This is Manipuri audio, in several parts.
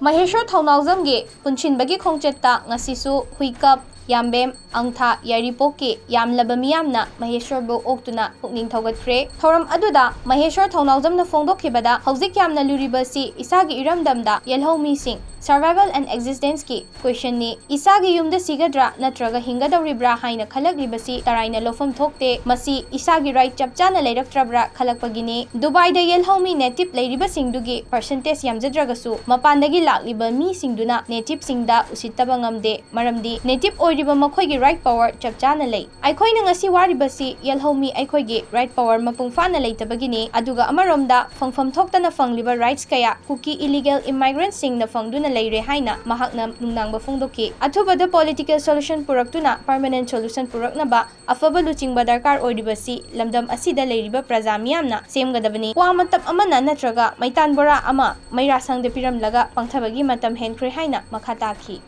Maheshwar Thaunaujamgi Punchinbagi Khongchetta ngasisu HUIKAP YAMBEM ANGTHA YAIRIPOK Yamlaba Meeyamna Maheshwar bu Oktuna Pukning Thougatkhre Thoram aduda Maheshwar Thaunaujamna Fongdokhibada Hauzik yamna luribasi isagi iramdamda Yelhomi Singh Survival and Existence ki question ni isagi yumda sigadra natraga hingadawribra haina khalakribasi taraina lofam thokte masi isagi right chapchana leiraktrabra khalakpagini Dubai da Yelhomi native leiribasingdugi percentage yamjadragasu mapandagi lakliba mi singduna native singda usittaba ngamde maramdi native oiriba makhoigi right power chapchana lei aikhoina ngasi waribasi Yelhomi aikhoigi right power mapungfana leitabagini aduga amaromda fangfam thoktana fangliba rights kaya kuki illegal immigrants singna fangduna leire haina mahakna nungnangba fongdoki athubada political solution puraktuna permanent solution puraknaba afaba luchingba darkar oiribasi lamdam asida leiriba praja miyamna semgadabani wa matab amana natraga maitan bora ama maira sangde piramlaga pangthabagi matam henkhre haina makhata ki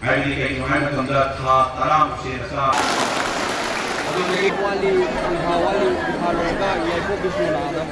Hari ini kami tanda taram sisa. Wali harga YAIRIPOK bisuna ada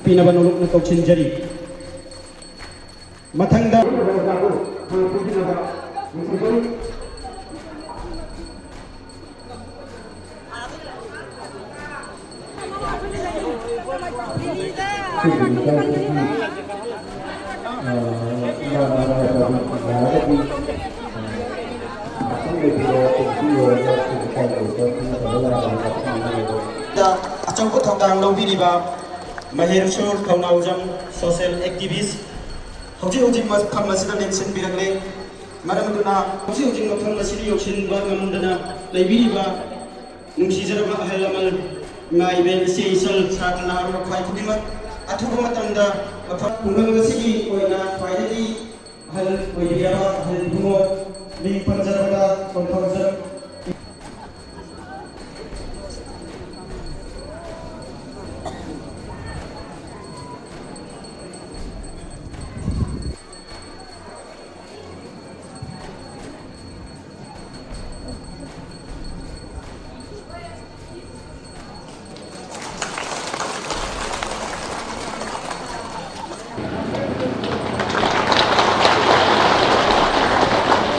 Pinabanulok na toksinjari matangda achangko thongdang lobiriba Maheshwar Thaunaujam social activist hojik mas phammasida mention biragle maramduna hojik maphammasidi yoksinba ngamdana leibiriba nungsijaraba ahalamal maibel seisal satna ro khai khudima athuba matamda pungangasi oina faidali hal oiriaba hal bumo ling panjaraba konthaujar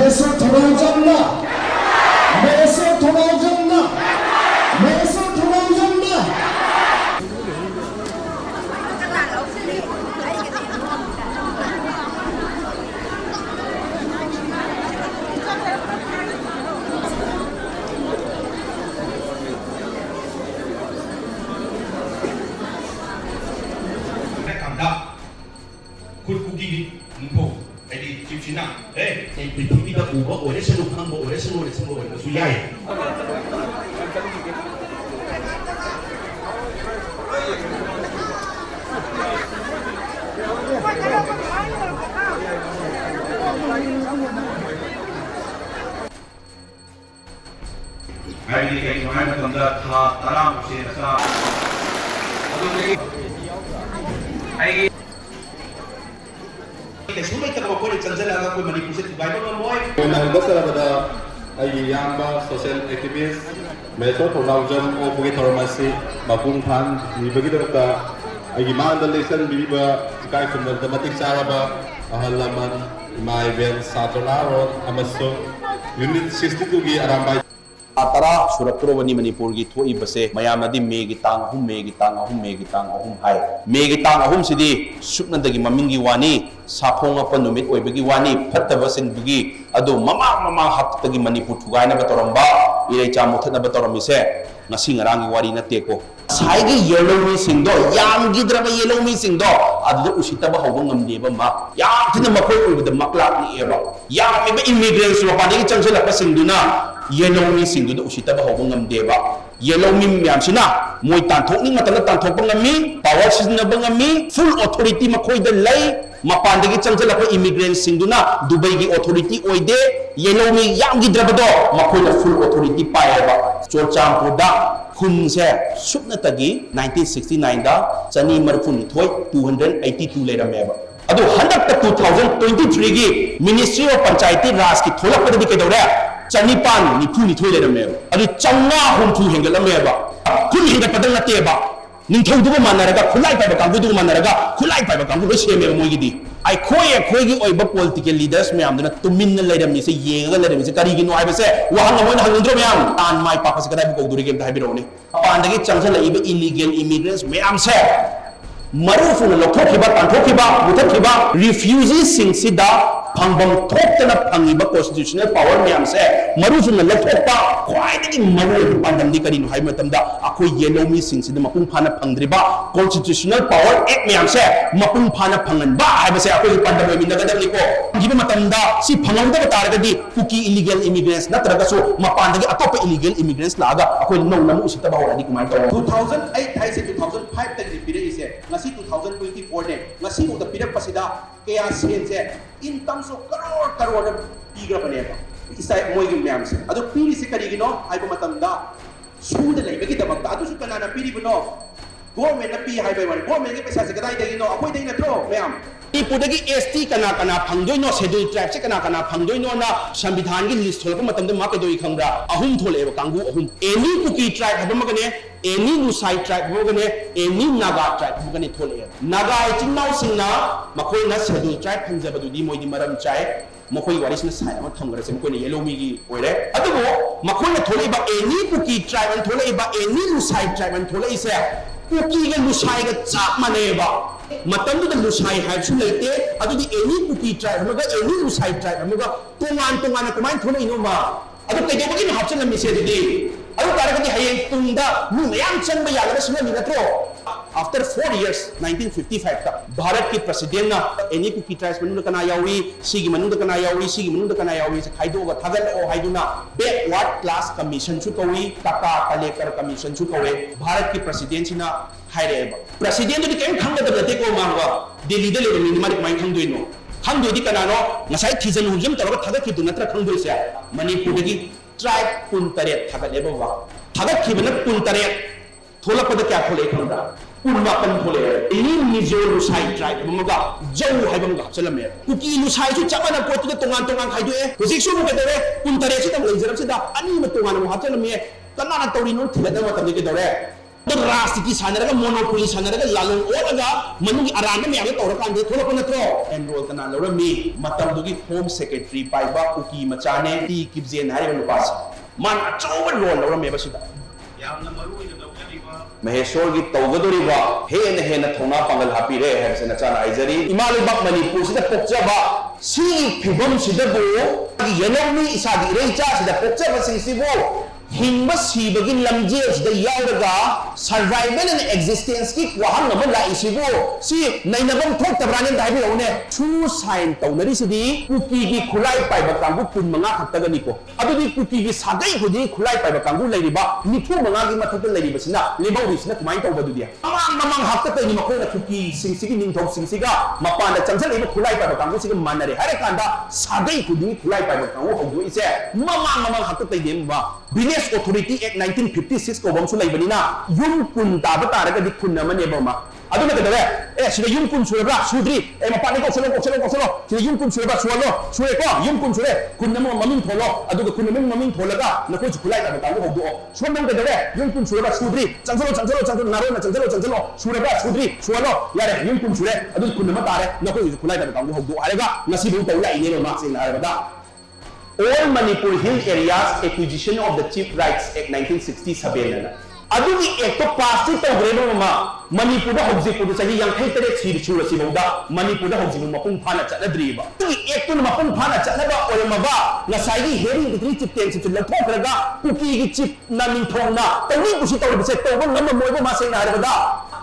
Maheshwar Thaunaujamna Maheshwar Thaunaujamna Maheshwar Thaunaujamna Prithiviga uba ore se lukhang ore se suyai hari ini kami tanda taram sisa Sumay ka ko ni Chanjala ko Manipur se Bible no moy na dasara bada ay yamba social activist Maheshwar Thaunaujam o pugi thoramasi mapung than ni bagi dorta ay mandal lesson biba kai sundar matik saraba ahalaman my ben satronaro amaso unit 62 gi arambay Tara Suraturobani Manipur gi thoi base mayamadi megi tang ahum hai megi tang ahum sidi suknadagi mamingi wani saphonga panumit oibagi wani phattaba sin dugi adu mama haptagi Manipur thugai na toramba इरेचा मुथनब तौरमीसे ngasi ngarangi wari na teko saigi yellow mi singdo yam gidraba yellow mi singdo adu usitaba hawang ngamde ba ma yam tina makoi ubda maklak ni eba yam iba immigrants wa pani changsela pa singduna yellow mi singdo usitaba hawang ngamde ba yellow mi myam sina moi tanthok ni matana tanthok pa ngami power sizna ba ngami full authority makoi da lai mapandagi changsela pa immigrants singduna dubai gi authority oide yellow mi yam gidraba do makoi da full authority pa eba chorcham da khun se supna tagi 1969 da chani marfun thoi 282 lerameba adu handak ta 2023 gi ministry of panchayati raj ki thola padadi ke dore chani pan ni phu ni thoi lerameba adu changa hum thu hengalameba khun hinga padang na teba ning thau du manaraga khulai pa ka du manaraga khulai pa ka du se me mo gi di ai khoi gi oiba political leaders me amdana tumin na leram ni se yenga leram se kari gi no aiba se wa hang mo na hang ndro me am tan mai pa ka se kadai ko duri ge dai bi roni pandagi changsa la iba illegal immigrants me am se marufu na lokhiba tantokhiba muthakhiba refugees sing sida phangbam thokna phangiba constitutional power me am se marufu na lokhpa khwaidagi maru pandam di kari no hai matamda akoi yellow mi sing sida mapung phana phangdriba constitutional power act me am se mapung phana phangan ba hai ba se akoi pandam mi nagadam ni ko giba matamda si phangam da taragadi kuki illegal immigrants natraga so mapandagi atop illegal immigrants laga akoi no namu usita ba horani kumai to 2008 hai se 2005 tak dipire ise ngasi 2024 ne ngasi uda pirak pasida kaya sen se income so crore da pigra bane ba isa moi gi myam se adu piri se kari gi no ai ba matamda suda lai bagi damak adu su kana na piri bano government na pi hai ba government gi paisa se kadai dai no akoi dai na tro myam ipudagi ST kana kana phangdoi no schedule tribe se kana kana phangdoi no na samvidhan gi list tholpa matamda ma kedoi khangra ahum thole ba kangu ahum any kuki tribe haba magane any lusai tribe haba magane any naga tribe haba magane thole naga chinnaw singna makoi na schedule tribe phanjaba du di moi di maram chai makoi warisna sai ama thamgra se makoi ne yellow mi gi oire adugo makoi na thole ba any kuki tribe an thole ba any lusai tribe an thole ise kuki ga lusai ga chak mane ba matam du lusai hai su leite adu di any kuki tribe maga any lusai tribe maga tongan kumai thole ino ma adu ke jogi ni hapchen mi se di adu taragati hayeng tungda mu mayam changba yaga sina ni natro after 4 years 1955 ta bharat ki president na any kuki tribes manu kana yawi sigi manu kana yawi sigi manu kana yawi se khaido ga thagal o haiduna backward class commission chu kawi taka collector commission chu kawe bharat ki president sina haire ba president di kem khangda da te ko mangwa delhi de le ni mari mai khangdoi no khangdoi di kana no ngasai thijan hujam taraga thaga ki du natra khangdoi se manipur gi tribe kun tare thaga le ba thaga ki bana kun tare thola pada kya thole khangda Unma kan thole ini mizo lusai tribe maga jau hai bam ga chalame kuki lusai chu chamana ko tu tongan khai du e hojik su ke dore kun tare chi tam leijaram se da ani ma tongan mo ha chalame kana na tori no thila da ma tam ke dore the rasti sanaraga monopoly sanaraga lalong oraga manungi arana me age tora kan de thola ko natro enroll kana lora me matam du gi home secretary pai ba kuki machane ti kibzen hai no pas man achoba role lora me ba sida yamna maru ina Maheshwar gi tawgadoriba hena thona pangal hapire hai se nachana aizari imalibak manipur sida pokjaba si phibam sida bo yellow mi isa gi reicha sida pokjaba sing sibo hingba sibagi lamje sida yauraga survival and existence ki wahang nama la isibo si nainabam thok tabranen dai bi rone chu sign tawnari sidi kuki gi khulai pai ba kangu kun manga khattaga ni ko adudi kuki gi sagai hudi khulai pai ba kangu leiriba nifu manga gi mathak leiriba sina lebau sina kumai tawba du dia mamang hakta tai ni makoi na kuki sing sigi ning thok sing siga mapan da changsal iba khulai pai ba kangu siga manare hare kanda sagai hudi khulai pai ba kangu hodu ise mamang hakta tai dem ba Village Authority Act 1956 ko bom su lai bani na yum kun ta ba ta ga di kun na mane ba ma adu na ka dare sida yum kun su ba sudri ma pa ni ko selo sida yum kun su ba sualo sue ko yum kun su re kun na mo mamin tholo adu ga kun na mamin thola ga na ko khulai ta ba ko do so nam ka dare yum kun su ba sudri changsalo naro na changsalo sure ba sudri sualo yare yum kun su re adu kun na ma ta re na ko khulai ta ba ko do are ga ngasi bu ta lai ne ma sing na ba da All Manipur Hill Areas Acquisition of the Chief Rights Act 1967 अदुगी एक तो पास ती तौग्रेनो मा मणिपुर हौजिपुर चाही यांखै तरे छूर सिबौदा मणिपुर हौजिबु मपुंग फाना चलद्रीबा तुगी एक तो मपुंग फाना चलबा ओरमबा नसाई हेरिंग दिग्री चिप टेंस चु लथोखरगा कुकी गी चिप ना निथोंना तौनी कुसी तौबसे तौबो नम मोइबो मासेना हरबदा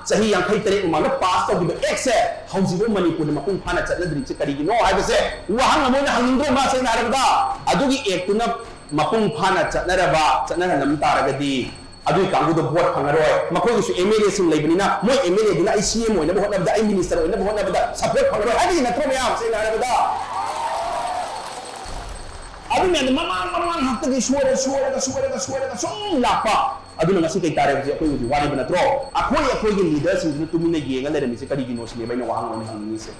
चाही यांखै तरे उमागा पास तौगिबा एक से हौजिबु मणिपुर मपुंग फाना चलद्री चे करिगिनो हाइबसे वहां अमोना हंगिंद्रो मासेना हरबदा अदुगी एक तुना मपुंग फाना चलरबा चलना नम तारगदी अदुई कांगुदो भोट फंगरोय मखोगिसु एमएलए सिंग लेबनिना मोय एमएलए दिना आई सीएम होइना होनबदा आई मिनिस्टर होइना होनबदा सपोर्ट फंगरोय हादि नत्रो मयाम से नारबदा अदु मेन ममान हक्तगी सुवरे सों लापा अदुना ngasi kai tare je akoi wari banatro akoi gi leader sing nu tumina yenga lere mi se kari gi no sine baina wahang on hang se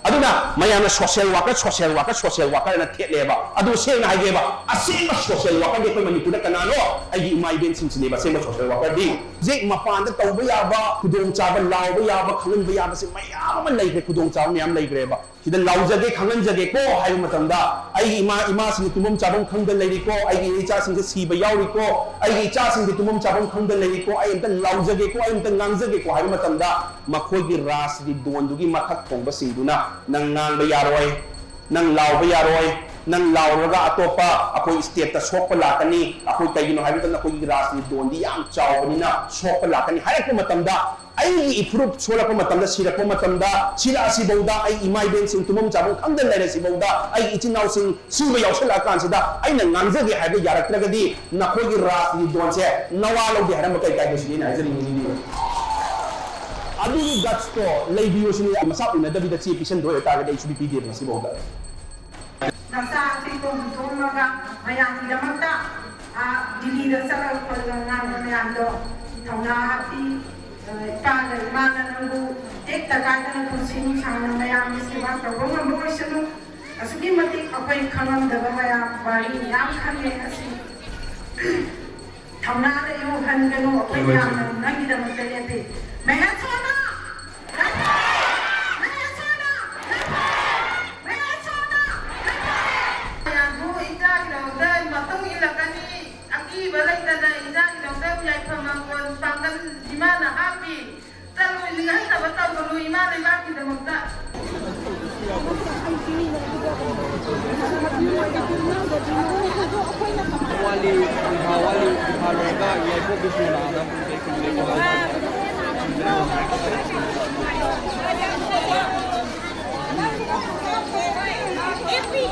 aduna mayana social worker na thetleba adu se na hageba asema social worker de koi mani puda kanano ai gi mai ben sing sine ba sema social worker di je mapan da tawba ya ba kudong chaba lawba ya ba khangan ba ya ba se mayam ma lai ke kudong chaba mayam lai greba sida lawjage khangan jage ko hai matamda ai ima sing tumum chabam khangda lai ko ai gi cha sing se siba yauri ko ai gi cha sing tumum chabam khangda lai ko ai enta lawjage ko ai enta ngangjage ko hai matamda makhoi gi ras di dondugi mathak thongba singduna nang nang ba yaroi nang law ba yaroi nang law raga atopa akoi state ta sok pa lakani akoi kaigino hai matamda akoi gi ras di dondi yang chawbani na sok pa lakani hai ko matamda ai improve sola ko matamda sira ko matamda sira si bauda ai imai ben sing tumum chabong khangda lere si bauda ai ichinau sing siba yausala kan sida ai na nganjage hai ba yaraktragadi nakhoi gi ras di don se nawalo di haram kai kai sini na jari ni अदुगी गट्स को लेबियो सिनी मसा उना दबि द ची पिसन दो एता गे सुबि पीगे बसी बोगा नसा पिको दोनगा मयाम दमता आ दिल्ली द सरा पलना मयाम दो थौना हापी पान माना नंगु एक तकाता नंगु सिनी सांगना मयाम सेवा तवंग मोइसनु असुगी मति अpai खनम दब मयाम बारी याम खने असि थौना ले यो हन गनो अpai याम नंगी दमते लेते Maheshwar wali harga YAIRIPOK bismillah adam Every